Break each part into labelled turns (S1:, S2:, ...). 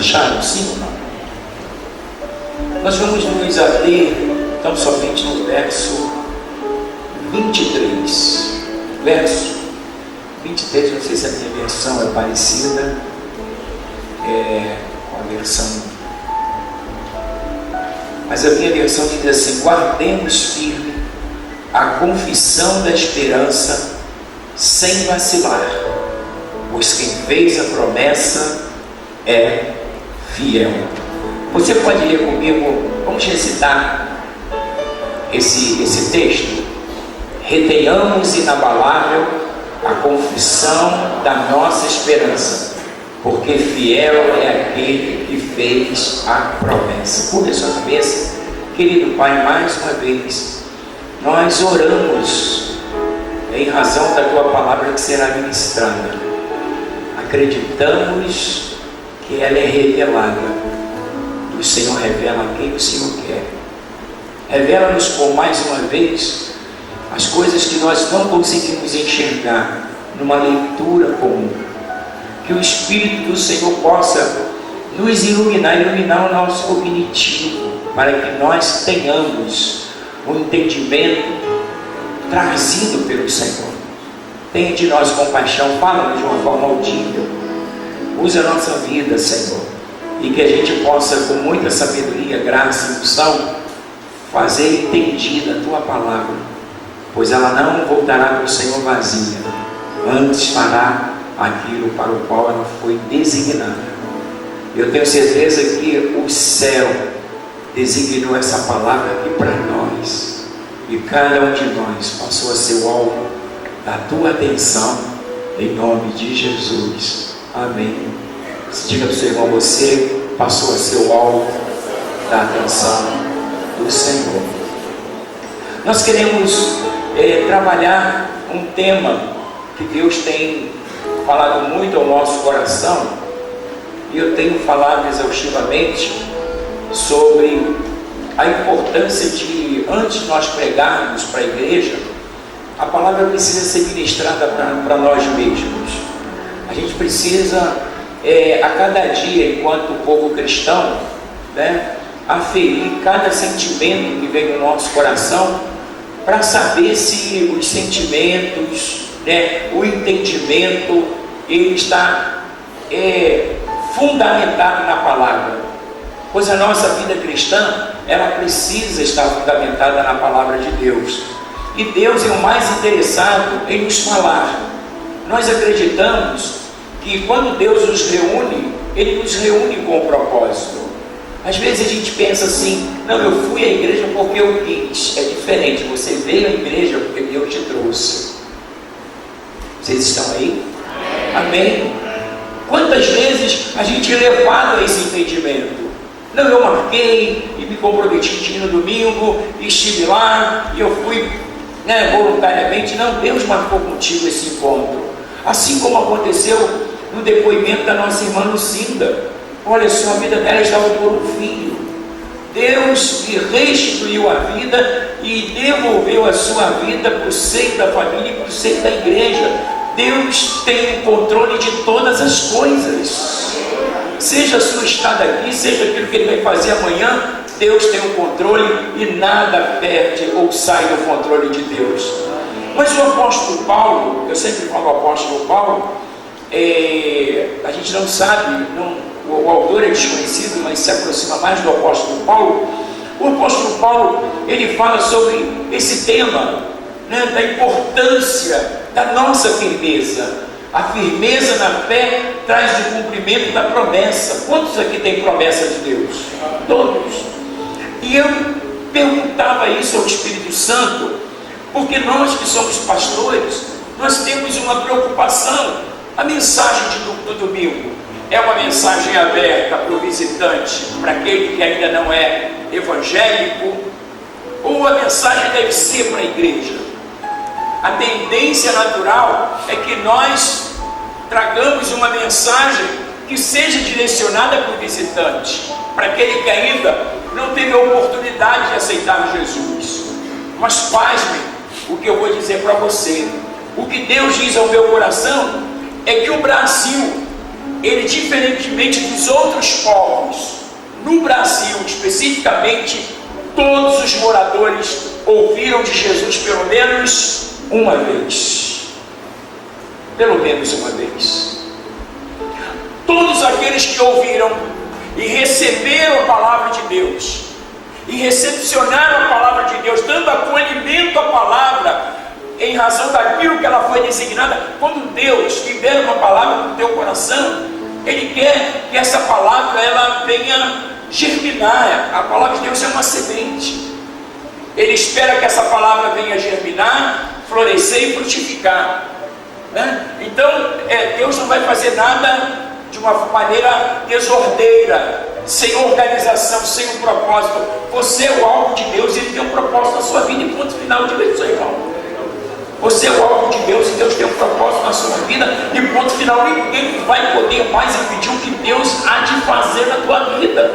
S1: acharam? Sim ou não? Nós vamos nos ater tão somente no verso 23. Verso 23, não sei se a minha versão é parecida com a versão, mas a minha versão diz assim: guardemos firme a confissão da esperança sem vacilar, pois quem fez a promessa é fiel. Você pode ler comigo? Vamos recitar esse texto. Retenhamos inabalável a confissão da nossa esperança, porque fiel é aquele que fez a promessa. Curva a sua cabeça. Querido Pai, mais uma vez nós oramos em razão da Tua palavra que será ministrada. Acreditamos que ela é revelada. O Senhor revela a quem o Senhor quer. Revela-nos por mais uma vez as coisas que nós não conseguimos enxergar numa leitura comum. Que o Espírito do Senhor possa nos iluminar o nosso cognitivo, para que nós tenhamos um entendimento trazido pelo Senhor. Tenha de nós compaixão, fala-nos de uma forma audível. Usa a nossa vida, Senhor, e que a gente possa, com muita sabedoria, graça e unção, fazer entendida a Tua palavra, pois ela não voltará para o Senhor vazia, antes fará aquilo para o qual ela foi designada. Eu tenho certeza que o céu designou essa palavra aqui para nós, e cada um de nós passou a ser o alvo da Tua atenção, em nome de Jesus. Amém. Diga para o seu irmão: você passou a ser o alvo da atenção do Senhor. Nós queremos trabalhar um tema que Deus tem falado muito ao nosso coração, e eu tenho falado exaustivamente sobre a importância de, antes de nós pregarmos para a igreja, a palavra precisa ser ministrada para nós mesmos. A gente precisa, a cada dia, enquanto povo cristão, aferir cada sentimento que vem no nosso coração, para saber se os sentimentos, o entendimento, ele está fundamentado na palavra. Pois a nossa vida cristã, ela precisa estar fundamentada na palavra de Deus. E Deus é o mais interessado em nos falar. Nós acreditamos que quando Deus nos reúne, Ele nos reúne com um propósito. Às vezes a gente pensa assim: não, eu fui à igreja porque eu quis. É diferente, você veio à igreja porque Deus te trouxe. Vocês estão aí? Amém? Quantas vezes a gente é levado a esse entendimento? Não, eu marquei e me comprometi de ir no domingo, e estive lá, e eu fui voluntariamente. Não, Deus marcou contigo esse encontro. Assim como aconteceu no depoimento da nossa irmã Lucinda. Olha só, a vida dela estava por um filho. Deus lhe restituiu a vida e devolveu a sua vida para o seio da família e para o seio da igreja. Deus tem o controle de todas as coisas. Seja a sua estada aqui, seja aquilo que Ele vai fazer amanhã, Deus tem o controle e nada perde ou sai do controle de Deus. Mas o apóstolo Paulo, eu sempre falo o apóstolo Paulo, a gente não sabe, o autor é desconhecido, mas se aproxima mais do apóstolo Paulo. O apóstolo Paulo, ele fala sobre esse tema, da importância da nossa firmeza. A firmeza na fé traz o cumprimento da promessa. Quantos aqui tem promessa de Deus? Todos. E eu perguntava isso ao Espírito Santo, porque nós que somos pastores, nós temos uma preocupação. A mensagem do domingo é uma mensagem aberta para o visitante, para aquele que ainda não é evangélico, ou a mensagem deve ser para a igreja? A tendência natural é que nós tragamos uma mensagem que seja direcionada para o visitante, para aquele que ainda não teve a oportunidade de aceitar Jesus. Mas pasmem o que eu vou dizer para você. O que Deus diz ao meu coração é que o Brasil ele, diferentemente dos outros povos, no Brasil especificamente, todos os moradores ouviram de Jesus pelo menos uma vez. Pelo menos uma vez. Todos aqueles que ouviram e receberam a palavra de Deus, e recepcionaram a palavra de Deus, dando acolhimento à palavra, em razão daquilo que ela foi designada. Quando Deus libera uma palavra no teu coração, Ele quer que essa palavra ela venha germinar. A palavra de Deus é uma semente. Ele espera que essa palavra venha germinar, florescer e frutificar, né? Então, Deus não vai fazer nada de uma maneira desordeira, sem organização, sem um propósito. Você é o alvo de Deus, Ele tem um propósito na sua vida, e ponto final. Diga isso aí, irmão. Você é o alvo de Deus, e Deus tem um propósito na sua vida, e ponto final. Ninguém vai poder mais impedir o que Deus há de fazer na tua vida.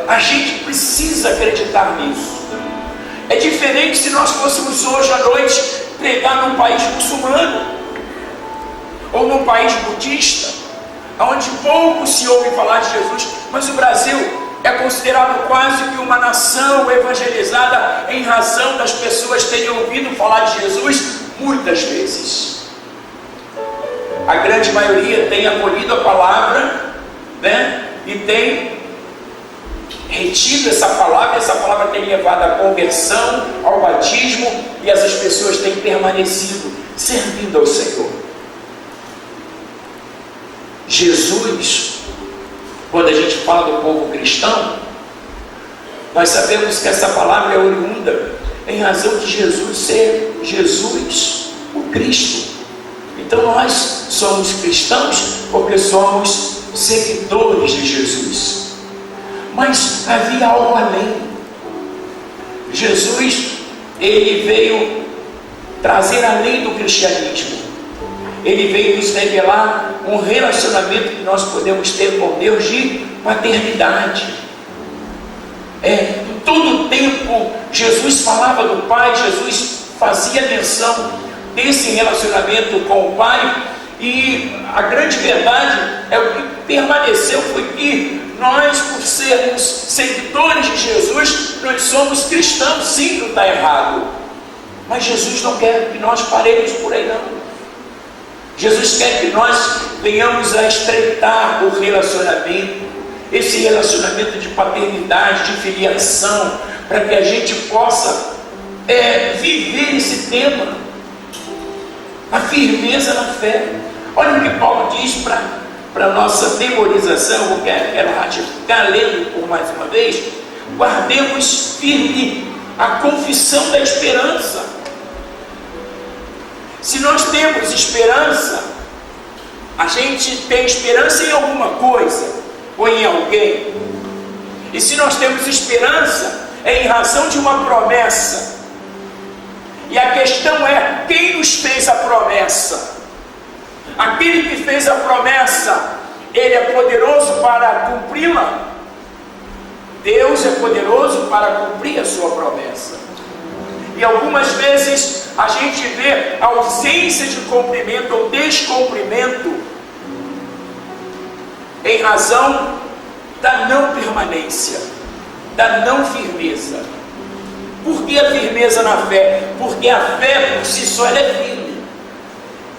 S1: A gente precisa acreditar nisso. É diferente se nós fôssemos hoje à noite pregar num país muçulmano, ou num país budista, onde pouco se ouve falar de Jesus. Mas o Brasil é considerado quase que uma nação evangelizada, em razão das pessoas terem ouvido falar de Jesus muitas vezes. A grande maioria tem acolhido a palavra, né? E tem retido essa palavra tem levado à conversão, ao batismo, e essas pessoas têm permanecido servindo ao Senhor. Jesus, quando a gente fala do povo cristão, nós sabemos que essa palavra é oriunda em razão de Jesus ser Jesus, o Cristo. Então nós somos cristãos porque somos seguidores de Jesus. Mas havia algo além. Jesus, ele veio trazer além do cristianismo. Ele veio nos revelar um relacionamento que nós podemos ter com Deus de paternidade. Em todo o tempo, Jesus falava do Pai, Jesus fazia menção desse relacionamento com o Pai, e a grande verdade é o que permaneceu foi que nós, por sermos seguidores de Jesus, nós somos cristãos. Sim, não está errado, mas Jesus não quer que nós paremos por aí, não. Jesus quer que nós venhamos a estreitar o relacionamento, esse relacionamento de paternidade, de filiação, para que a gente possa viver esse tema, a firmeza na fé. Olha o que Paulo diz para a nossa memorização. Eu quero ratificar lendo por mais uma vez. Guardemos firme a confissão da esperança. Se nós temos esperança, a gente tem esperança em alguma coisa ou em alguém. E se nós temos esperança, é em razão de uma promessa. E a questão é: quem nos fez a promessa? Aquele que fez a promessa, ele é poderoso para cumpri-la. Deus é poderoso para cumprir a sua promessa. E algumas vezes a gente vê a ausência de cumprimento ou descumprimento em razão da não permanência, da não firmeza. Por que a firmeza na fé? Porque a fé por si só ela é firme.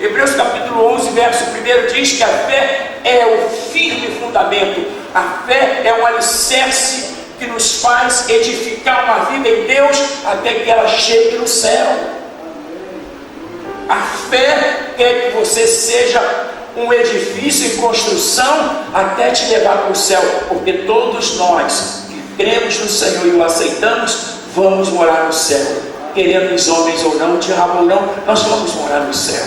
S1: Hebreus capítulo 11, verso 1 diz que a fé é o firme fundamento. A fé é um alicerce que nos faz edificar uma vida em Deus até que ela chegue no céu. A fé quer que você seja um edifício em construção até te levar para o céu, porque todos nós que cremos no Senhor e o aceitamos, vamos morar no céu. Querendo os homens ou não, diabo ou não, nós vamos morar no céu.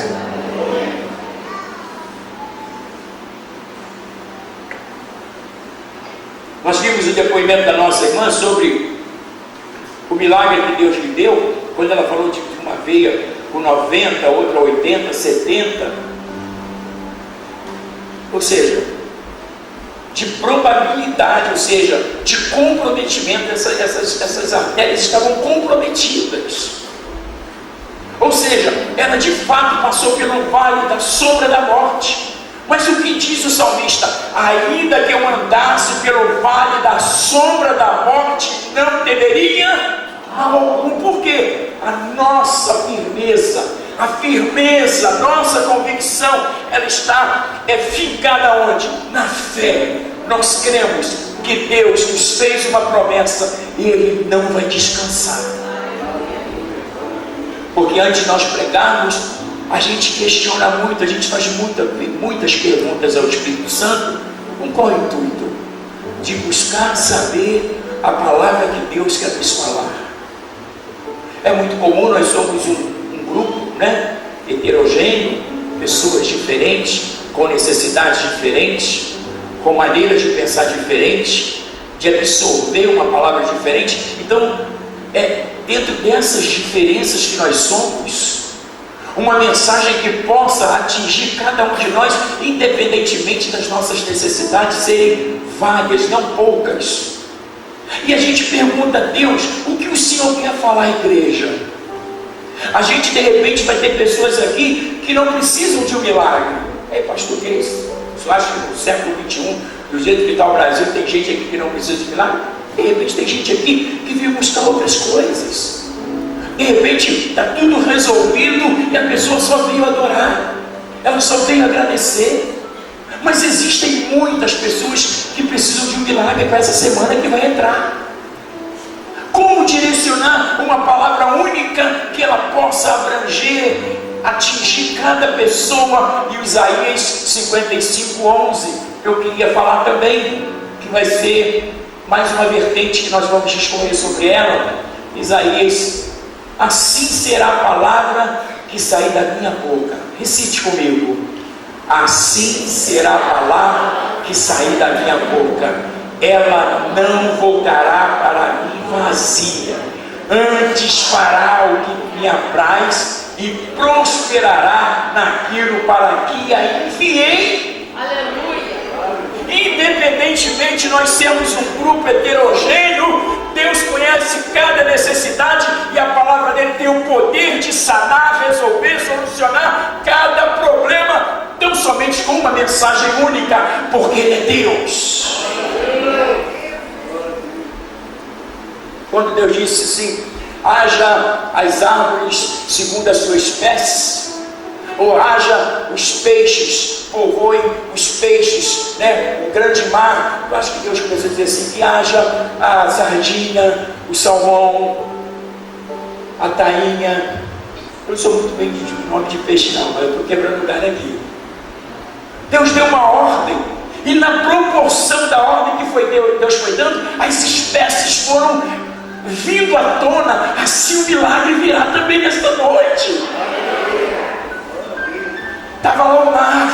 S1: Nós vimos o depoimento da nossa irmã sobre o milagre que Deus lhe deu, quando ela falou de uma veia com 90, outra 80, 70. Ou seja, de probabilidade, ou seja, de comprometimento. Essas artérias estavam comprometidas. Ou seja, ela de fato passou pelo vale da sombra da morte. Mas o que diz o salmista? Ainda que eu andasse pelo vale da sombra da morte, não temeria mal algum. Por quê? A nossa firmeza, a nossa convicção, ela está fincada onde? Na fé. Nós cremos que Deus nos fez uma promessa e Ele não vai descansar. Porque antes de nós pregarmos, a gente questiona muito, a gente faz muitas perguntas ao Espírito Santo. Com qual intuito? De buscar saber a palavra que Deus quer nos falar. É muito comum, nós somos um grupo, heterogêneo, pessoas diferentes, com necessidades diferentes, com maneiras de pensar diferentes, de absorver uma palavra diferente. Então, dentro dessas diferenças que nós somos, uma mensagem que possa atingir cada um de nós, independentemente das nossas necessidades serem várias, não poucas. E a gente pergunta a Deus: o que o Senhor quer falar à igreja? A gente de repente vai ter pessoas aqui que não precisam de um milagre. Ei, pastor, que é isso? Você acha que no século XXI, do jeito que está o Brasil, tem gente aqui que não precisa de milagre? De repente tem gente aqui que veio buscar outras coisas. De repente está tudo resolvido e a pessoa só veio adorar, ela só veio agradecer. Mas existem muitas pessoas que precisam de um milagre para essa semana que vai entrar. Como direcionar uma palavra única que ela possa abranger, atingir cada pessoa? E o Isaías 55:11 eu queria falar também, que vai ser mais uma vertente que nós vamos discorrer sobre ela. Isaías: assim será a palavra que sair da minha boca. Recite comigo: assim será a palavra que sair da minha boca. Ela não voltará para mim vazia, antes fará o que me apraz e prosperará naquilo para que a enviei. Aleluia! Independentemente nós sermos um grupo heterogêneo, Deus conhece cada necessidade e a palavra dele tem o poder de sanar, resolver, solucionar cada problema, tão somente com uma mensagem única, porque Ele é Deus. Quando Deus disse assim: haja as árvores segundo as suas espécies, ou haja os peixes, povoem os peixes, o grande mar. Eu acho que Deus começou a dizer assim: que haja a sardinha, o salmão, a tainha. Eu não sou muito bem de nome de peixe não, mas eu estou quebrando lugar aqui. Deus deu uma ordem, e na proporção da ordem que Deus foi dando, as espécies foram vindo à tona. Assim o milagre virá também nesta noite. Estava lá o mar,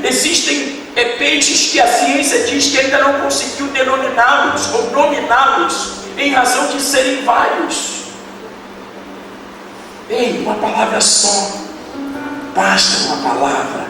S1: existem peixes que a ciência diz que ainda não conseguiu denominá-los ou nominá-los, em razão de serem vários. Uma palavra só, basta uma palavra,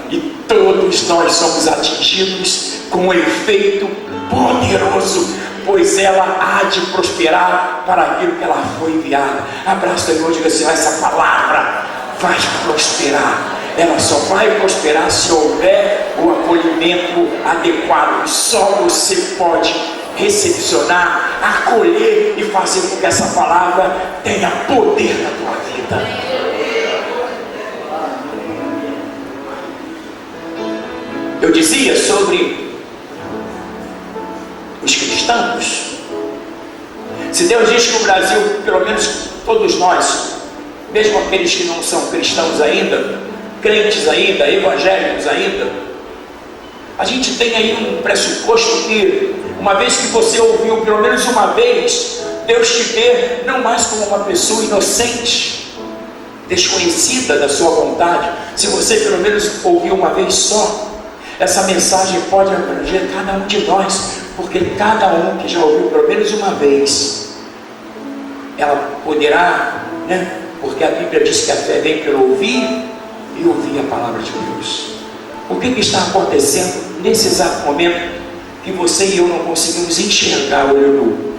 S1: e todos nós somos atingidos com um efeito poderoso, pois ela há de prosperar para aquilo que ela foi enviada. Abraça o irmão e diga assim: essa palavra vai prosperar. Ela só vai prosperar se houver o acolhimento adequado. Só você pode recepcionar, acolher e fazer com que essa palavra tenha poder na tua vida. Eu dizia sobre os cristãos. Se Deus diz que o Brasil, pelo menos todos nós, mesmo aqueles que não são cristãos ainda, crentes ainda, evangélicos ainda, a gente tem aí um pressuposto que, uma vez que você ouviu pelo menos uma vez, Deus te vê não mais como uma pessoa inocente, desconhecida da sua vontade. Se você pelo menos ouviu uma vez só, essa mensagem pode abranger cada um de nós, porque cada um que já ouviu pelo menos uma vez, ela poderá, porque a Bíblia diz que a fé vem pelo ouvir e ouvir a palavra de Deus. O que está acontecendo nesse exato momento que você e eu não conseguimos enxergar o olho nu,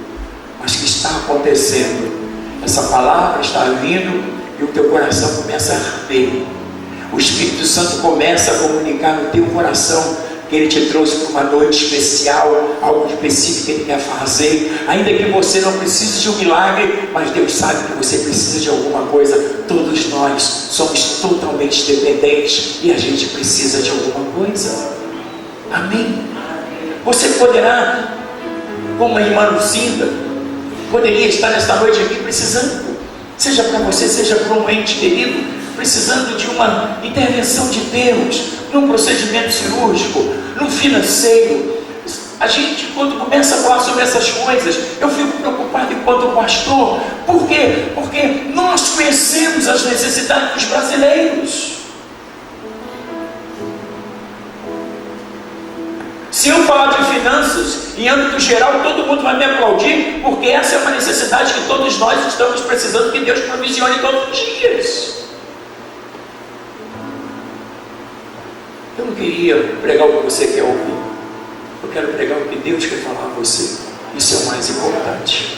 S1: mas que está acontecendo? Essa palavra está vindo e o teu coração começa a arder. O Espírito Santo começa a comunicar no teu coração que Ele te trouxe para uma noite especial, algo específico que Ele quer fazer, ainda que você não precise de um milagre, mas Deus sabe que você precisa de alguma coisa. Todos nós somos totalmente dependentes e a gente precisa de alguma coisa. Amém? Você poderá, como a irmã Lucinda, poderia estar nesta noite aqui precisando, seja para você, seja para um ente querido, precisando de uma intervenção de Deus, num procedimento cirúrgico, num financeiro. A gente, quando começa a falar sobre essas coisas, eu fico preocupado enquanto pastor. Por quê? Porque nós conhecemos as necessidades dos brasileiros. Se eu falar de finanças em âmbito geral, todo mundo vai me aplaudir, porque essa é uma necessidade que todos nós estamos precisando que Deus provisione todos os dias. Eu não queria pregar o que você quer ouvir. Eu quero pregar o que Deus quer falar a você. Isso é o mais importante.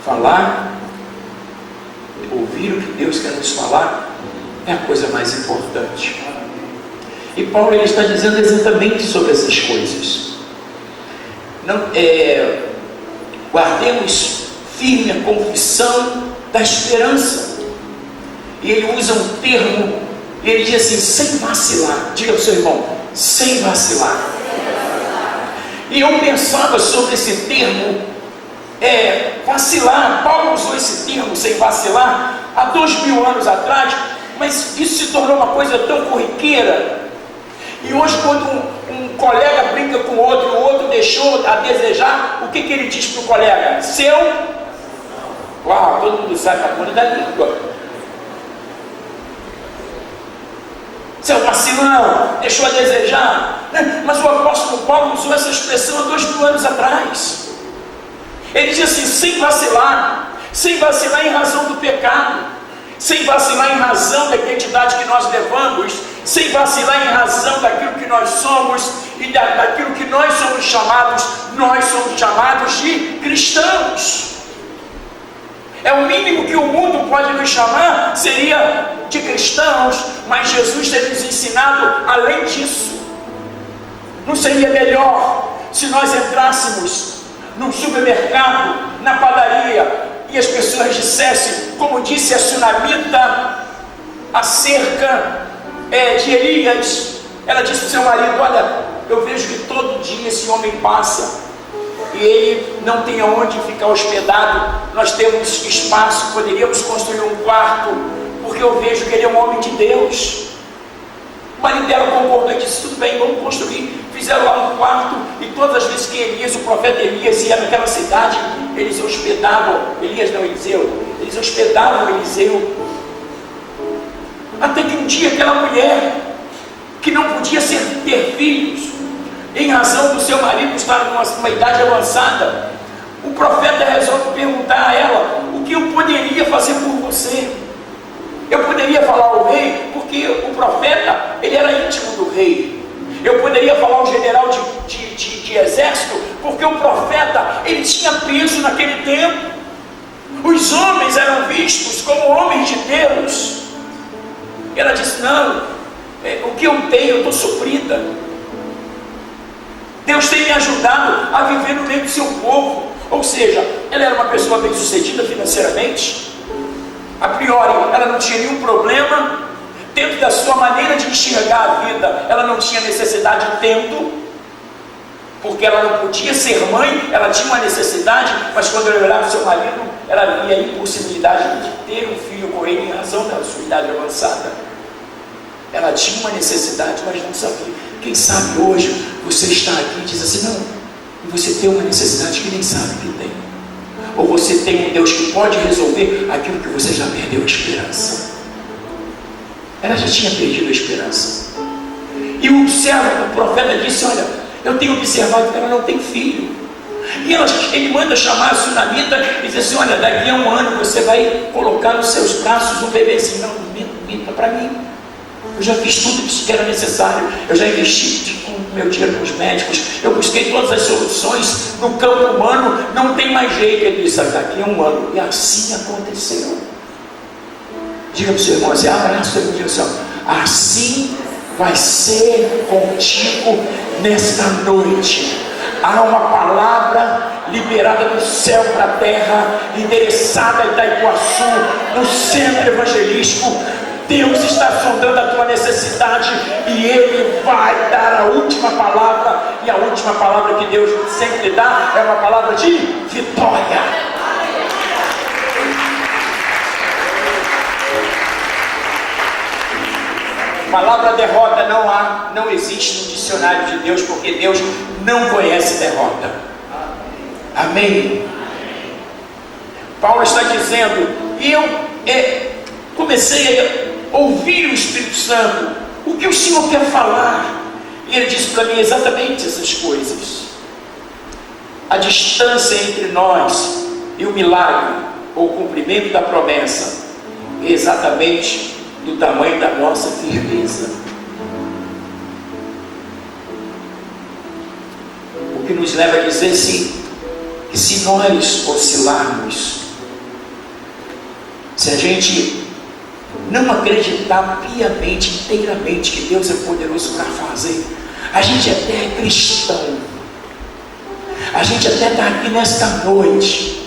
S1: Falar, ouvir o que Deus quer nos falar, é a coisa mais importante. E Paulo ele está dizendo exatamente sobre essas coisas. Guardemos firme a confissão da esperança. E ele usa um termo, e ele diz assim, sem vacilar. Diga para o seu irmão, sem vacilar. E eu pensava sobre esse termo, vacilar. Paulo usou esse termo, sem vacilar, há 2000 anos atrás, mas isso se tornou uma coisa tão corriqueira. E hoje, quando um colega brinca com o outro deixou a desejar, o que ele diz para o colega? Seu? Uau, todo mundo sabe a ponta da língua. Seu vacilão, deixou a desejar. Mas o apóstolo Paulo usou essa expressão há 2000 anos atrás. Ele diz assim, sem vacilar em razão do pecado, sem vacilar em razão da identidade que nós levamos, sem vacilar em razão daquilo que nós somos e daquilo que nós somos chamados de cristãos. É o mínimo que o mundo pode nos chamar, seria de cristãos, mas Jesus tem nos ensinado além disso. Não seria melhor se nós entrássemos num supermercado, na padaria, e as pessoas dissessem, como disse a sunamita acerca de Elias? Ela disse para o seu marido, olha, eu vejo que todo dia esse homem passa e ele não tem aonde ficar hospedado. Nós temos espaço, poderíamos construir um quarto, porque eu vejo que ele é um homem de Deus. O marido dela concordou e disse, tudo bem, vamos construir. Fizeram lá um quarto, e todas as vezes que Elias, o profeta Elias, ia naquela cidade, eles hospedavam, eles hospedavam Eliseu. Até que um dia aquela mulher, que não podia ter filhos, em razão do seu marido estar numa idade avançada, o profeta resolve perguntar a ela, o que eu poderia fazer por você? Eu poderia falar ao rei, porque o profeta, ele era íntimo do rei. Eu poderia falar ao general de exército, porque o profeta, ele tinha peso naquele tempo. Os homens eram vistos como homens de Deus. Ela disse, não, o que eu tenho, eu estou suprida. Deus tem me ajudado a viver no meio do seu povo. Ou seja, ela era uma pessoa bem sucedida financeiramente. A priori, ela não tinha nenhum problema. Dentro da sua maneira de enxergar a vida, ela não tinha necessidade de tempo, porque ela não podia ser mãe, ela tinha uma necessidade, mas quando ela olhava o seu marido, ela via a impossibilidade de ter um filho com ele em razão da sua idade avançada. Ela tinha uma necessidade, mas não sabia. Quem sabe hoje você está aqui e diz assim, não, e você tem uma necessidade que nem sabe que tem. Ou você tem um Deus que pode resolver aquilo que você já perdeu a esperança. Ela já tinha perdido a esperança. E o profeta disse, olha, eu tenho observado que ela não tem filho. E ele manda chamar a sunamita e diz assim, olha, daqui a 1 ano você vai colocar nos seus braços um bebezinho. Não, minta para mim. Eu já fiz tudo que era necessário. Eu já investi meu dinheiro com os médicos. Eu busquei todas as soluções no campo humano. Não tem mais jeito. Ele disse, daqui a 1 ano. E assim aconteceu. Diga para o seu irmão assim, abraça ele e diga assim, assim vai ser contigo nesta noite. Há uma palavra liberada do céu para a terra, endereçada em Itaipuaçu, no centro evangelístico. Deus está sondando a tua necessidade e Ele vai dar a última palavra. E a última palavra que Deus sempre dá é uma palavra de vitória. Palavra derrota não existe no dicionário de Deus, porque Deus não conhece derrota. Amém? Paulo está dizendo, eu comecei a ouvir o Espírito Santo, o que o Senhor quer falar, e ele disse para mim exatamente essas coisas. A distância entre nós e o milagre, ou o cumprimento da promessa, é exatamente do tamanho da nossa firmeza. O que nos leva a dizer que se nós oscilarmos, se a gente não acreditar piamente, inteiramente que Deus é poderoso para fazer, a gente até é cristão, a gente até está aqui nesta noite.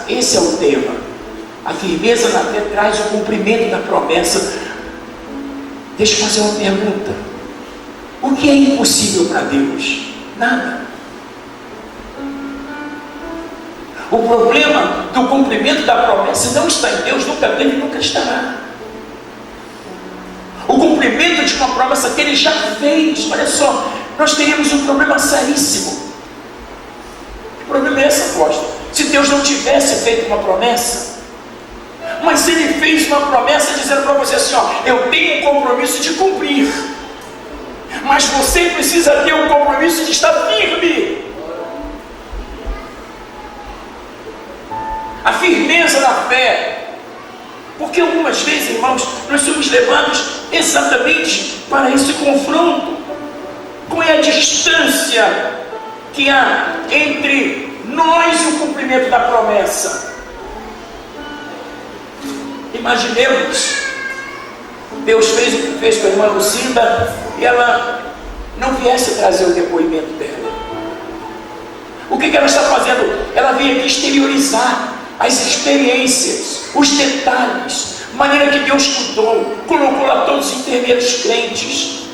S1: Esse é o tema. A firmeza na fé traz o cumprimento da promessa. Deixa eu fazer uma pergunta: o que é impossível para Deus? Nada. O problema do cumprimento da promessa não está em Deus, nunca teve e nunca estará. O cumprimento de uma promessa que Ele já fez. Olha só, nós teríamos um problema seríssimo. O problema é esse, apóstolo. Se Deus não tivesse feito uma promessa, mas Ele fez uma promessa dizendo para você assim, eu tenho um compromisso de cumprir, mas você precisa ter um compromisso de estar firme. A firmeza na fé, porque algumas vezes, irmãos, nós somos levados exatamente para esse confronto. Qual é a distância que há entre nós e o cumprimento da promessa? Imaginemos, Deus fez o que fez com a irmã Lucinda e ela não viesse trazer o depoimento dela. O que ela está fazendo? Ela veio aqui exteriorizar as experiências, os detalhes, a maneira que Deus cuidou, colocou lá todos os intermeios crentes.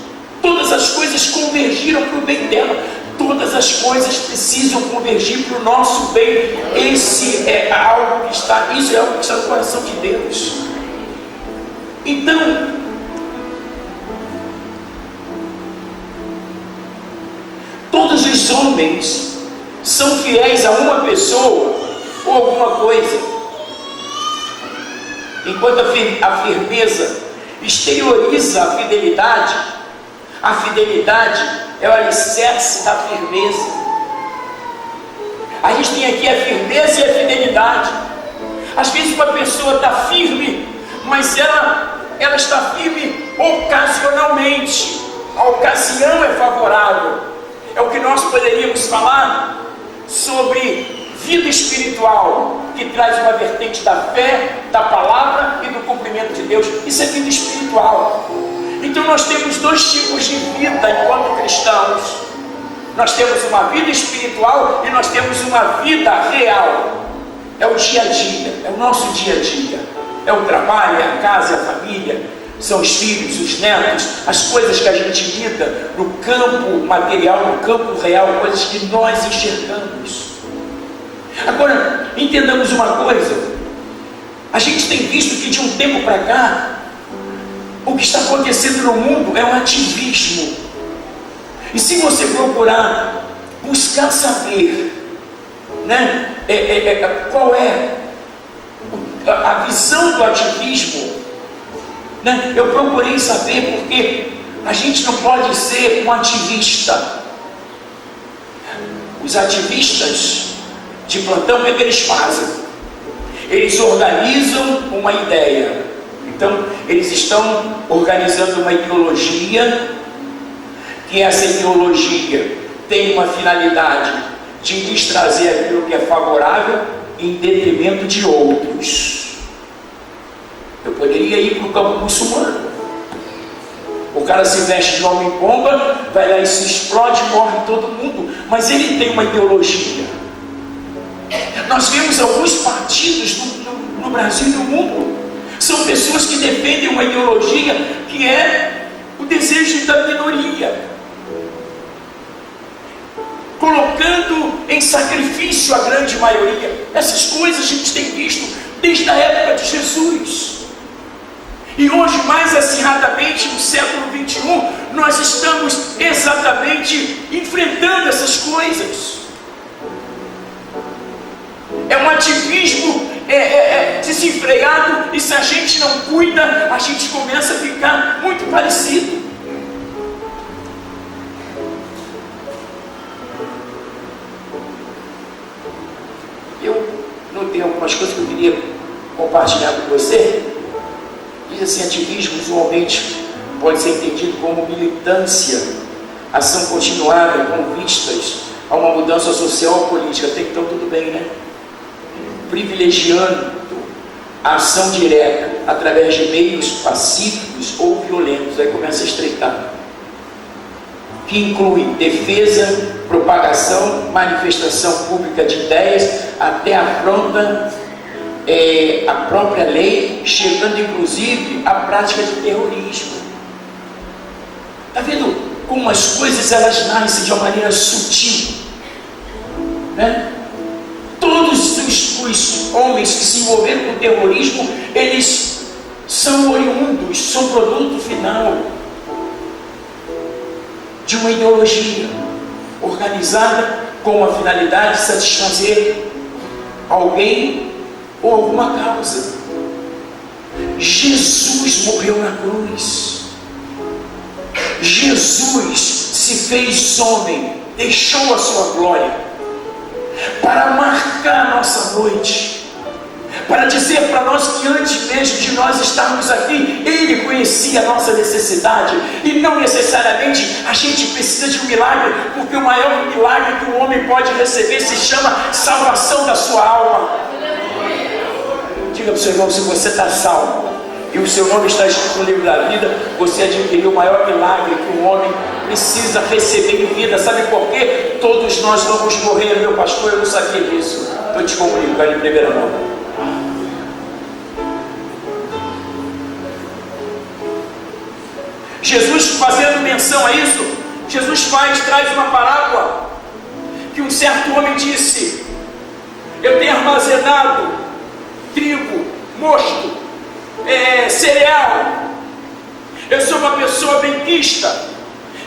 S1: Todas as coisas convergiram para o bem dela. Todas as coisas precisam convergir para o nosso bem. Isso é algo que está no coração de Deus. Então, todos os homens são fiéis a uma pessoa ou alguma coisa, enquanto a firmeza exterioriza a fidelidade é o alicerce da firmeza. A gente tem aqui a firmeza e a fidelidade. Às vezes uma pessoa está firme, mas ela está firme ocasionalmente. A ocasião é favorável. É o que nós poderíamos falar sobre vida espiritual, que traz uma vertente da fé, da palavra e do cumprimento de Deus. Isso é vida espiritual. Então nós temos dois tipos de vida enquanto cristãos. Nós temos uma vida espiritual e nós temos uma vida real. É o dia a dia, é o nosso dia a dia. É o trabalho, é a casa, é a família, são os filhos, os netos, as coisas que a gente lida no campo material, no campo real, coisas que nós enxergamos. Agora, entendamos uma coisa. A gente tem visto que de um tempo para cá, o que está acontecendo no mundo é um ativismo. E se você procurar, buscar saber, né, qual é a visão do ativismo, né, eu procurei saber, porque a gente não pode ser um ativista. Os ativistas de plantão, o que eles fazem? Eles organizam uma ideia. Então, eles estão organizando uma ideologia, que essa ideologia tem uma finalidade de lhes trazer aquilo que é favorável em detrimento de outros. Eu poderia ir para o campo muçulmano. O cara se veste de homem-bomba, vai lá e se explode, morre todo mundo. Mas ele tem uma ideologia. Nós vemos alguns partidos no Brasil e no mundo. São pessoas que defendem uma ideologia que é o desejo da minoria, colocando em sacrifício a grande maioria. Essas coisas a gente tem visto desde a época de Jesus. E hoje, mais acirradamente, no século 21, nós estamos exatamente enfrentando essas coisas. É um ativismo desenfreado, e se a gente não cuida, a gente começa a ficar muito parecido. Eu notei algumas coisas que eu queria compartilhar com você. Diz assim: ativismo usualmente pode ser entendido como militância, ação continuada com vistas a uma mudança social ou política. Até então tudo bem, né? Privilegiando a ação direta através de meios pacíficos ou violentos. Aí começa a estreitar, que inclui defesa, propagação, manifestação pública de ideias, até afronta a própria lei, chegando inclusive à prática de terrorismo. Está vendo como as coisas elas nascem de uma maneira sutil, né? Todos os homens que se envolveram com o terrorismo, eles são oriundos, são produto final de uma ideologia organizada com a finalidade de satisfazer alguém ou alguma causa. Jesus morreu na cruz. Jesus se fez homem, deixou a sua glória para marcar a nossa noite, para dizer para nós que antes mesmo de nós estarmos aqui, Ele conhecia a nossa necessidade, e não necessariamente a gente precisa de um milagre, porque o maior milagre que o homem pode receber se chama salvação da sua alma. Diga para o seu irmão: se você está salvo e o seu nome está escrito no livro da vida, você adquiriu o maior milagre que um homem precisa receber em vida. Sabe por quê? Todos nós vamos morrer, meu pastor, eu não sabia disso. Estou te comunicando em primeira mão. Jesus, fazendo menção a isso, Jesus traz uma parábola, que um certo homem disse: eu tenho armazenado trigo, mosto, cereal, eu sou uma pessoa benquista,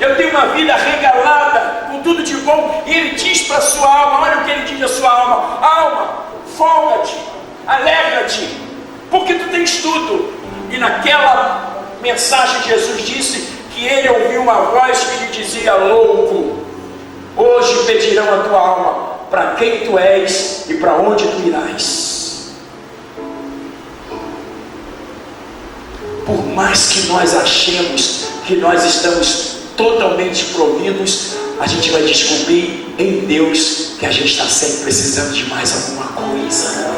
S1: eu tenho uma vida regalada com tudo de bom. E ele diz para a sua alma, olha o que ele diz à sua alma: alma, folga-te, alegra-te, porque tu tens tudo. E naquela mensagem Jesus disse que ele ouviu uma voz que lhe dizia: louco, hoje pedirão a tua alma, para quem tu és e para onde tu irás. Por mais que nós achemos que nós estamos totalmente providos, a gente vai descobrir em Deus que a gente está sempre precisando de mais alguma coisa.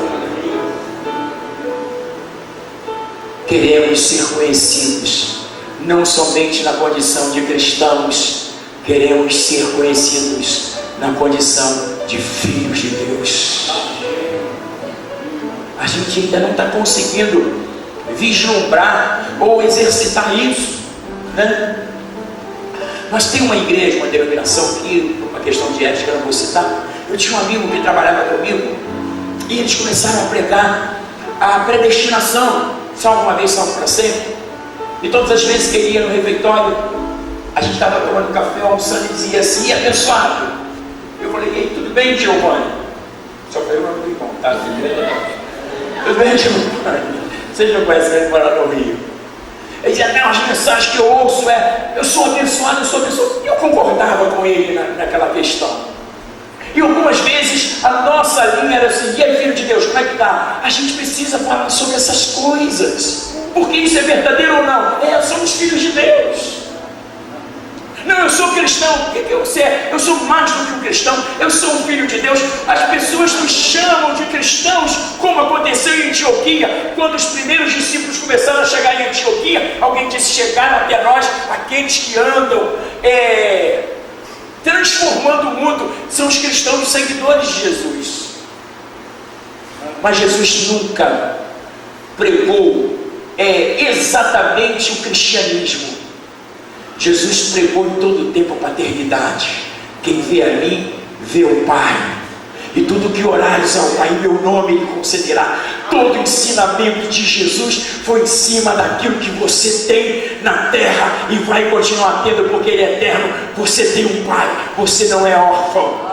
S1: Queremos ser conhecidos, não somente na condição de cristãos, queremos ser conhecidos na condição de filhos de Deus. A gente ainda não está conseguindo vislumbrar ou exercitar isso, né? Nós temos uma igreja, uma denominação que, por uma questão de ética, eu não vou citar. Eu tinha um amigo que trabalhava comigo e eles começaram a pregar a predestinação, salvo uma vez, salvo para sempre. E todas as vezes que ele ia no refeitório, a gente estava tomando café, almoçando, e dizia assim: e abençoado? Eu falei: e aí, tudo bem, Giovanni? Só foi o nome do irmão, tá? Tudo bem, Giovanni? Vocês não conhecem ele morar no Rio. Ele dizia: não, as mensagens que eu ouço eu sou abençoado, eu sou abençoado. E eu concordava com ele naquela questão. E algumas vezes a nossa linha era assim: e aí, filho de Deus, como é que está? A gente precisa falar sobre essas coisas, porque isso é verdadeiro ou não? Somos filhos de Deus. Não, eu sou cristão. O que você é? Eu sou mais do que um cristão. Eu sou um filho de Deus. As pessoas nos chamam de cristãos, como aconteceu em Antioquia. Quando os primeiros discípulos começaram a chegar em Antioquia, alguém disse: chegaram até nós aqueles que andam transformando o mundo. São os cristãos, os seguidores de Jesus. Mas Jesus nunca pregou exatamente o cristianismo. Jesus pregou em todo o tempo a paternidade. Quem vê a mim, vê o Pai. E tudo que orares ao Pai em meu nome Ele concederá. Todo o ensinamento de Jesus foi em cima daquilo que você tem na terra e vai continuar tendo, porque Ele é eterno. Você tem um Pai, você não é órfão.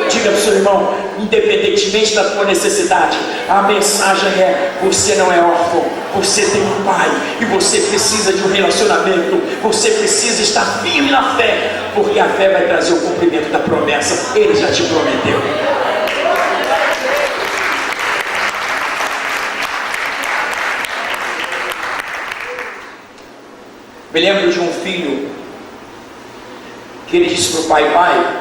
S1: Diga para o seu irmão, independentemente da tua necessidade, a mensagem é: você não é órfão, você tem um Pai, e você precisa de um relacionamento, você precisa estar firme na fé, porque a fé vai trazer o cumprimento da promessa. Ele já te prometeu. Me lembro de um filho que ele disse para o pai: pai,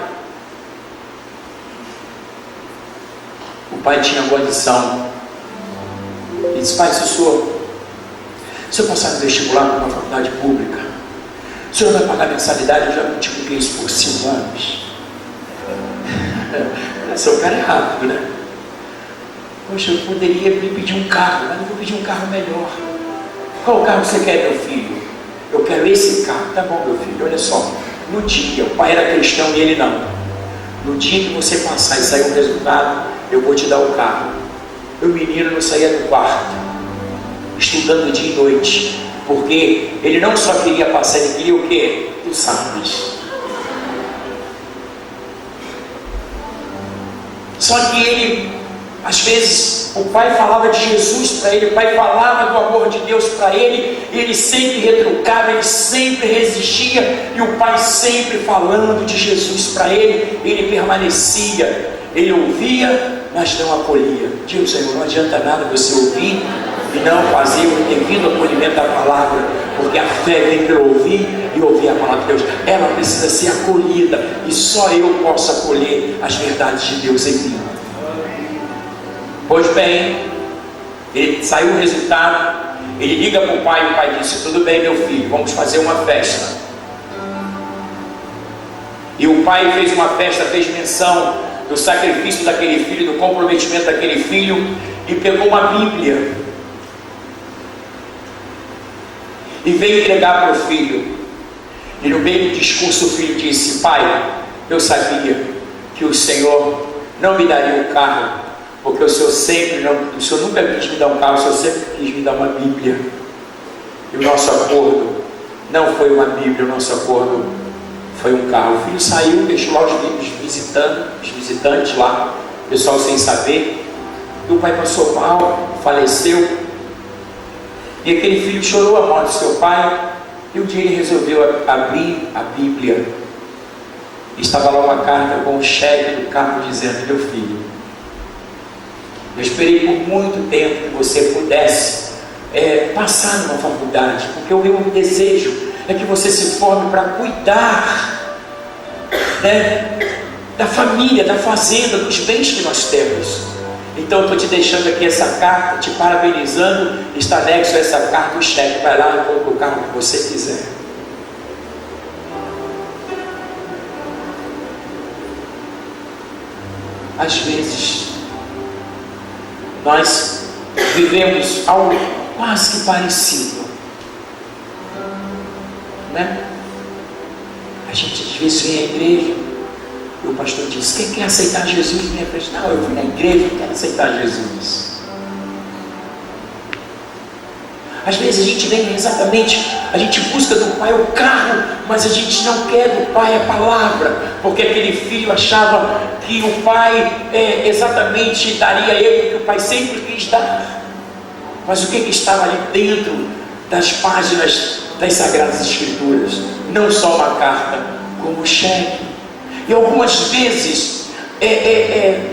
S1: o pai tinha condição. Ele disse: pai, se o senhor passar no vestibular para uma faculdade pública, o senhor vai pagar mensalidade? Eu já multipliquei isso por 5 anos. O cara é rápido, né? Poxa, eu poderia me pedir um carro, mas não vou pedir um carro melhor. Qual carro você quer, meu filho? Eu quero esse carro. Tá bom, meu filho, olha só. No dia, o pai era cristão e ele não. No dia que você passar e sair um resultado, eu vou te dar o carro. O menino não saía do quarto, estudando dia e noite, porque ele não só queria passar, ele queria o quê? Tu sabes. Só que ele, às vezes, o pai falava de Jesus para ele, o pai falava do amor de Deus para ele, e ele sempre retrucava, ele sempre resistia, e o pai sempre falando de Jesus para ele, ele permanecia, ele ouvia, mas não acolhia. Digo, Senhor, não adianta nada você ouvir e não fazer o devido acolhimento da palavra, porque a fé vem pelo ouvir e ouvir a palavra de Deus. Ela precisa ser acolhida, e só eu posso acolher as verdades de Deus em mim. Pois bem, ele saiu o resultado, ele liga para o pai disse: tudo bem, meu filho, vamos fazer uma festa. E o pai fez uma festa, fez menção do sacrifício daquele filho, do comprometimento daquele filho, e pegou uma Bíblia e veio entregar para o filho. E no meio do discurso o filho disse: pai, eu sabia que o Senhor não me daria um carro, porque o Senhor nunca quis me dar um carro, o Senhor sempre quis me dar uma Bíblia. E o nosso acordo não foi uma Bíblia, o nosso acordo foi um carro. O filho saiu, deixou lá os visitantes lá, o pessoal sem saber. E o pai passou mal, faleceu. E aquele filho chorou a morte do seu pai. E um dia ele resolveu abrir a Bíblia. Estava lá uma carta com o cheque do carro dizendo: meu filho, eu esperei por muito tempo que você pudesse passar numa faculdade, porque o meu desejo é que você se forme para cuidar, né, da família, da fazenda, dos bens que nós temos. Então eu estou te deixando aqui essa carta, te parabenizando. Está anexo a essa carta o cheque. Vai lá e compra o carro que você quiser. Às vezes nós vivemos algo quase que parecido, né? A gente às vezes vem à igreja e o pastor diz: quem quer aceitar Jesus? Vem à frente. Não, eu fui na igreja, não quero aceitar Jesus. Às vezes a gente vem exatamente, a gente busca do pai o carro, mas a gente não quer do pai a palavra, porque aquele filho achava que o pai exatamente daria a ele o que o pai sempre quis dar. Mas o que estava ali dentro das páginas das Sagradas Escrituras? Não só uma carta, como um cheque. E algumas vezes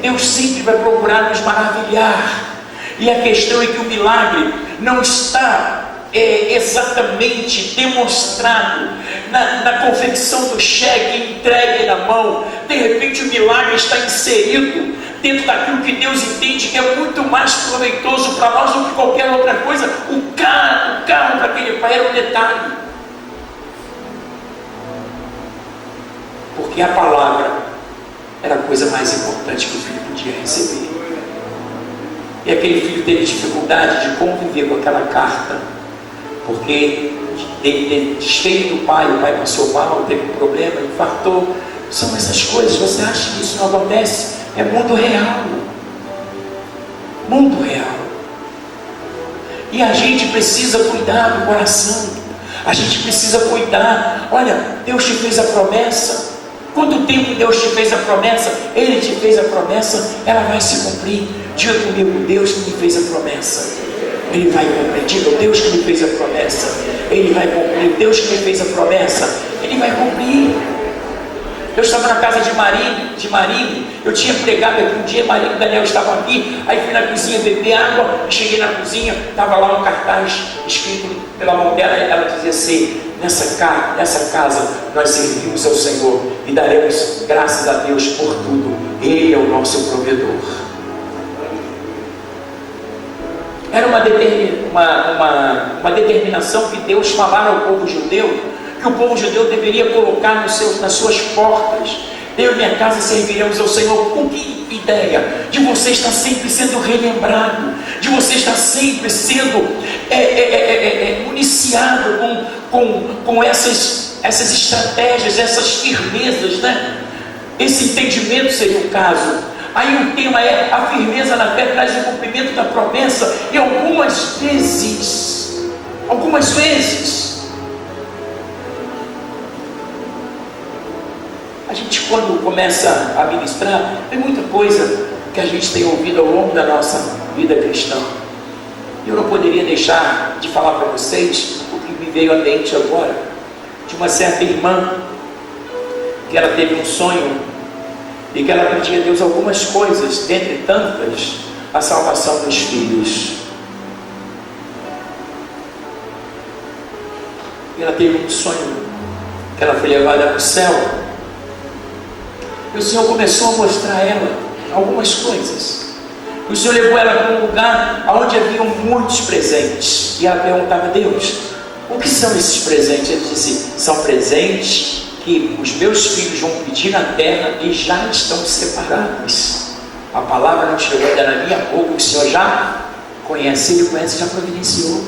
S1: Deus sempre vai procurar nos maravilhar. E a questão é que o milagre não está exatamente demonstrado na confecção do cheque, entregue na mão. De repente o milagre está inserido dentro daquilo que Deus entende que é muito mais proveitoso para nós do que qualquer outra coisa. O carro para aquele pai era um detalhe, porque a palavra era a coisa mais importante que o filho podia receber. E aquele filho teve dificuldade de conviver com aquela carta, porque desfeito do pai, o pai passou mal, teve um problema, infartou. São essas coisas. Você acha que isso não acontece? É mundo real. Mundo real. E a gente precisa cuidar do coração. A gente precisa cuidar. Olha, Deus te fez a promessa. Quanto tempo Deus te fez a promessa? Ele te fez a promessa, ela vai se cumprir. Diga comigo, Deus que me fez a promessa, Ele vai cumprir. Diga, o Deus que me fez a promessa, Ele vai cumprir. Deus que me fez a promessa, Ele vai cumprir. Eu estava na casa de Marine, eu tinha pregado aqui um dia, Marine e Daniel estavam aqui, aí fui na cozinha beber água, cheguei na cozinha, estava lá um cartaz escrito pela mão dela, ela dizia assim: nessa casa nós servimos ao Senhor e daremos graças a Deus por tudo, Ele é o nosso provedor. Era uma determinação que Deus falara ao povo judeu, que o povo judeu deveria colocar nas suas portas: eu e minha casa serviremos ao Senhor. Com que ideia? De você estar sempre sendo relembrado, de você estar sempre sendo municiado com essas estratégias, essas firmezas, né? Esse entendimento seria o caso. Aí o tema é: a firmeza na fé traz o cumprimento da promessa. E algumas vezes a gente, quando começa a ministrar, tem muita coisa que a gente tem ouvido ao longo da nossa vida cristã. Eu não poderia deixar de falar para vocês o que me veio à mente agora, de uma certa irmã, que ela teve um sonho, e que ela pedia a Deus algumas coisas, dentre tantas, a salvação dos filhos. E ela teve um sonho, que ela foi levada para o céu, e o Senhor começou a mostrar a ela algumas coisas. E o Senhor levou ela para um lugar onde haviam muitos presentes. E ela perguntava a Deus: o que são esses presentes? Ele disse: são presentes que os meus filhos vão pedir na terra e já estão separados. A palavra não chegou ainda na minha boca, o Senhor já conhece, Ele conhece, já providenciou.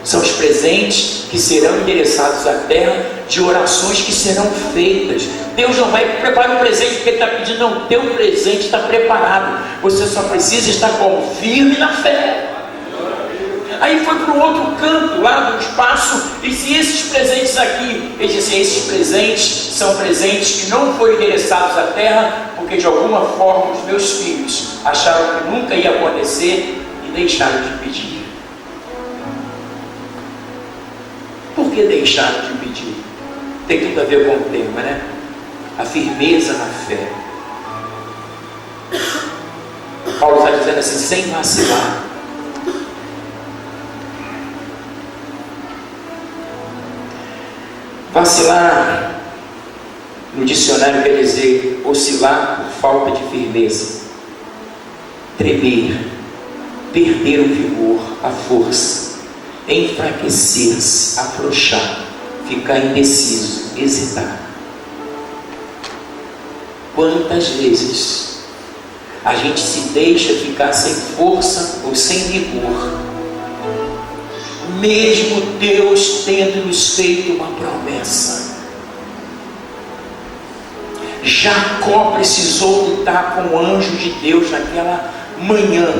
S1: São os presentes que serão endereçados à terra, de orações que serão feitas. Deus não vai preparar um presente porque Ele está pedindo, não. Teu presente está preparado. Você só precisa estar como? Firme na fé. Aí foi para o outro canto, lá do espaço, e disse: esses presentes aqui, ele disse: esses presentes são presentes que não foram endereçados à terra, porque de alguma forma os meus filhos acharam que nunca ia acontecer e deixaram de pedir. Por que deixaram de pedir? Tem tudo a ver com o tema, né? A firmeza na fé. Paulo está dizendo assim: sem vacilar. Vacilar, no dicionário, quer dizer oscilar por falta de firmeza, tremer, perder o vigor, a força, enfraquecer-se, afrouxar, ficar indeciso, hesitar. Quantas vezes a gente se deixa ficar sem força ou sem vigor, mesmo Deus tendo nos feito uma promessa? Jacó precisou lutar com o anjo de Deus naquela manhã,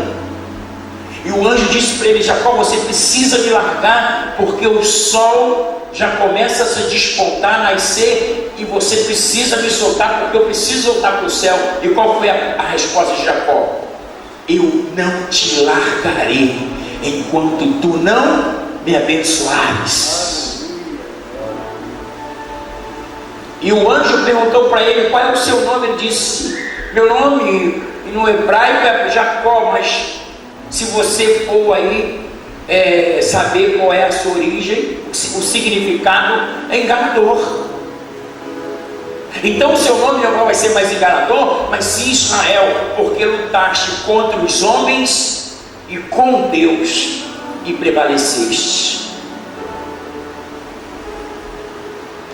S1: e o anjo disse para ele: Jacó, você precisa me largar, porque o sol já começa a se despontar, nascer, e você precisa me soltar, porque eu preciso voltar para o céu. E qual foi a resposta de Jacó? Eu não te largarei enquanto tu não me abençoares. E o anjo perguntou para ele: qual é o seu nome? Ele disse: meu nome no hebraico é Jacó, mas se você for aí saber qual é a sua origem, o o significado é enganador. Então o seu nome não vai ser mais enganador, mas sim Israel, porque lutaste contra os homens e com Deus e prevaleceste.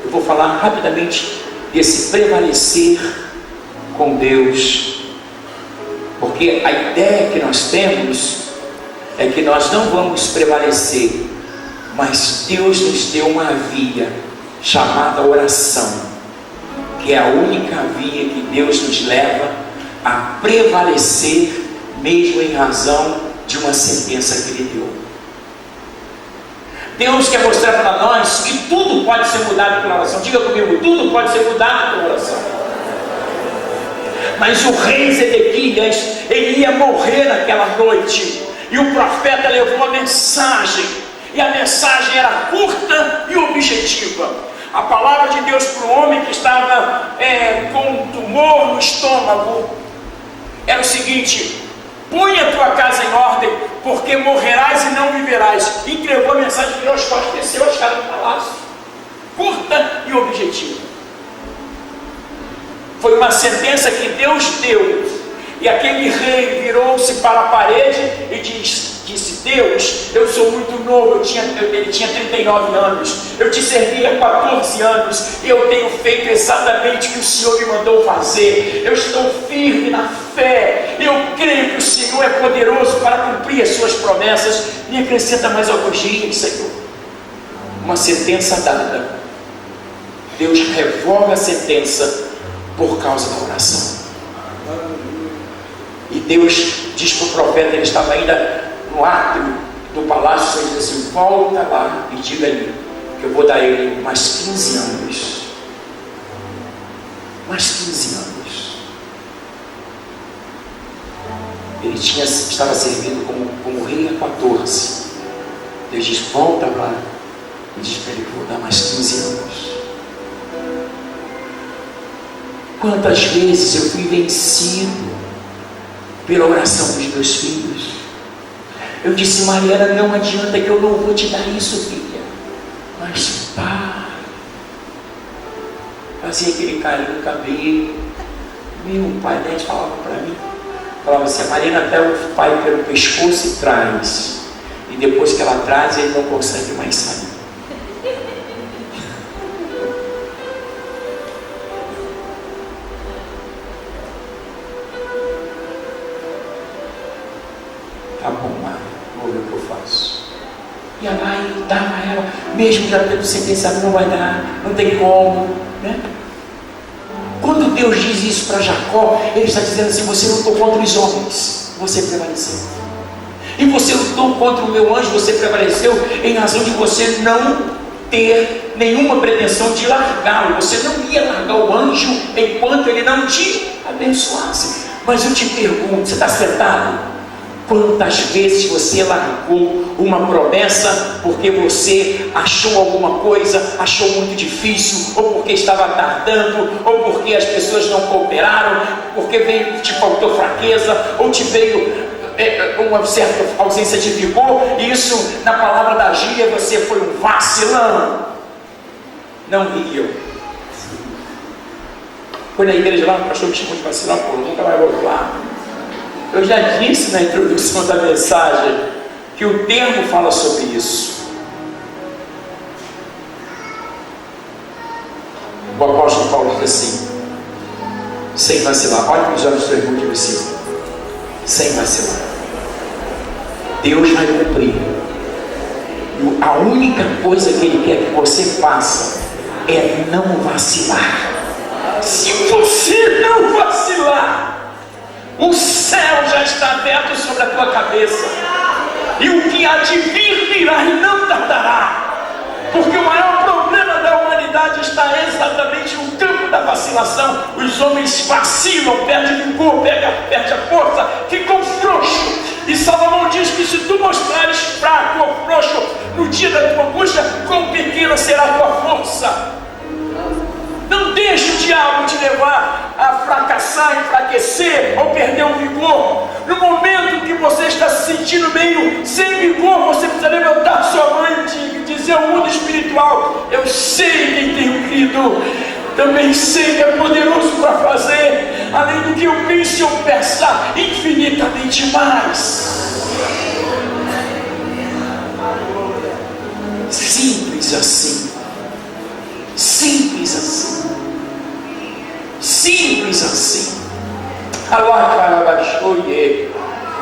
S1: Eu vou falar rapidamente desse prevalecer com Deus, porque a ideia que nós temos é que nós não vamos prevalecer, mas Deus nos deu uma via chamada oração, que é a única via que Deus nos leva a prevalecer, mesmo em razão de uma sentença que Ele deu. Deus quer mostrar para nós que tudo pode ser mudado pela oração. Diga comigo, tudo pode ser mudado pela oração. Mas o rei Zedequias, ele ia morrer naquela noite, e o profeta levou uma mensagem, e a mensagem era curta e objetiva. A palavra de Deus para o homem que estava com um tumor no estômago era o seguinte: põe a tua casa em ordem, porque morrerás e não viverás. Entregou a mensagem, virou as costas, desceu a escada do palácio. Curta e objetiva. Foi uma sentença que Deus deu, e aquele rei virou-se para a parede e disse: Deus, eu sou muito novo, ele tinha 39 anos, eu te servi há 14 anos, e eu tenho feito exatamente o que o Senhor me mandou fazer. Eu estou firme na fé, eu creio que o Senhor é poderoso para cumprir as suas promessas. Me acrescenta mais alguns dias, Senhor. Uma sentença dada, Deus revoga a sentença por causa da oração. E Deus diz para o profeta, ele estava ainda no átrio do palácio, ele diz assim: volta lá e diga lhe que eu vou dar a ele mais 15 anos. Mais 15 anos. Ele estava servindo como rei há 14. Deus diz: volta lá e diz para ele que eu vou dar mais 15 anos. Quantas vezes eu fui vencido pela oração dos meus filhos. Eu disse: Mariana, não adianta, que eu não vou te dar isso, filha. Mas pai, fazia aquele carinho no cabelo. Meu pai, né, falava para mim, falava assim: a Mariana pega o pai pelo pescoço e traz. E depois que ela traz, ele não consegue mais sair. Tá bom, Mari, vou ver o que eu faço. E ela vai dar para ela, mesmo já tendo sentenciado, não vai dar, não tem como, né? Quando Deus diz isso para Jacó, Ele está dizendo assim: você lutou contra os homens, você prevaleceu. E você lutou contra o meu anjo, você prevaleceu em razão de você não ter nenhuma pretensão de largá-lo. Você não ia largar o anjo enquanto ele não te abençoasse. Mas eu te pergunto, você está sentado? Quantas vezes você largou uma promessa porque você achou alguma coisa, achou muito difícil, ou porque estava tardando, ou porque as pessoas não cooperaram, porque te faltou fraqueza, ou te veio uma certa ausência de vigor, e isso, na palavra da gíria, você foi um vacilão. Não ri eu. Foi na igreja lá, o pastor me chamou de vacilão, pô, nunca mais vou lá. Eu já disse na introdução da mensagem que o termo fala sobre isso. O apóstolo Paulo diz assim, sem vacilar: olha para os olhos do seu irmão e diz assim, sem vacilar, Deus vai cumprir. E a única coisa que Ele quer que você faça é não vacilar. Se você não vacilar, o céu já está aberto sobre a tua cabeça, e o que há de vir virá e não tardará, porque o maior problema da humanidade está exatamente no campo da vacilação. Os homens vacilam, perdem vigor, perdem a força, ficam frouxos. E Salomão diz que se tu mostrares fraco ou frouxo no dia da tua angústia, quão pequena será a tua força. Não deixe o diabo te levar a fracassar, enfraquecer ou perder o vigor. No momento que você está se sentindo meio sem vigor, você precisa levantar sua mão e dizer ao mundo espiritual: eu sei quem tenho crido, também sei que é poderoso para fazer, além do que eu pense ou peça, infinitamente mais. Simples assim. Simples assim. Simples assim.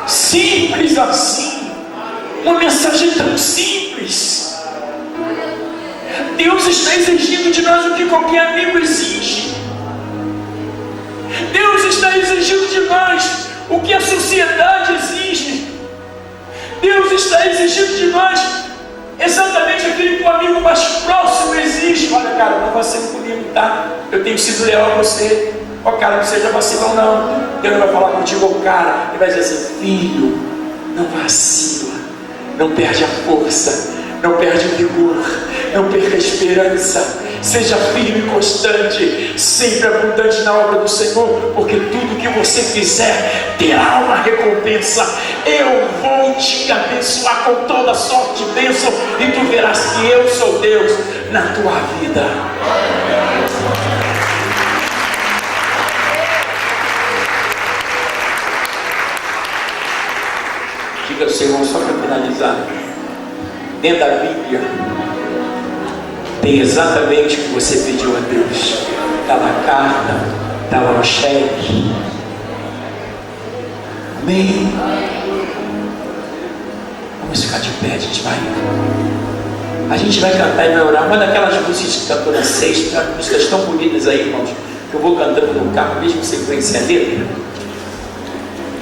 S1: Simples assim. Uma mensagem tão simples. Deus está exigindo de nós o que qualquer amigo exige. Deus está exigindo de nós o que a sociedade exige. Deus está exigindo de nós exatamente aquilo que o amigo mais próximo exige. Olha, cara, não vacile comigo, tá? Eu tenho sido leal a você. Ó, cara, não seja vacilão, não. Deus não vai falar contigo, ó, cara. Ele vai dizer assim: filho, não vacila, não perde a força, não perde o vigor, não perca a esperança. Seja firme e constante, sempre abundante na obra do Senhor, porque tudo que você fizer terá uma recompensa. Eu vou te abençoar com toda sorte de bênção, e tu verás que eu sou Deus na tua vida. Diga ao Senhor, só para finalizar, dentro da Bíblia tem exatamente o que você pediu a Deus. Está lá a carta, está lá o cheque. Amém? Vamos ficar de pé, a gente vai cantar e vai orar. Uma daquelas músicas que cantou na sexta, músicas tão bonitas aí, irmãos, que eu vou cantando no carro, mesmo que você conheça a letra.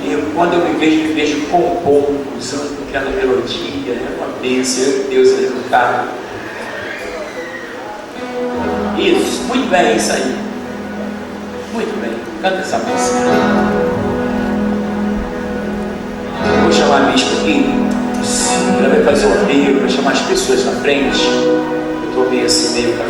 S1: E quando eu me vejo compondo, usando aquela melodia, é uma bênção, eu Deus ali no carro. Isso, muito bem, isso aí. Muito bem, canta essa música. Vou chamar a bispa aqui. Ela vai fazer o ordeiro, vai chamar as pessoas na frente. Eu estou meio assim, meio com a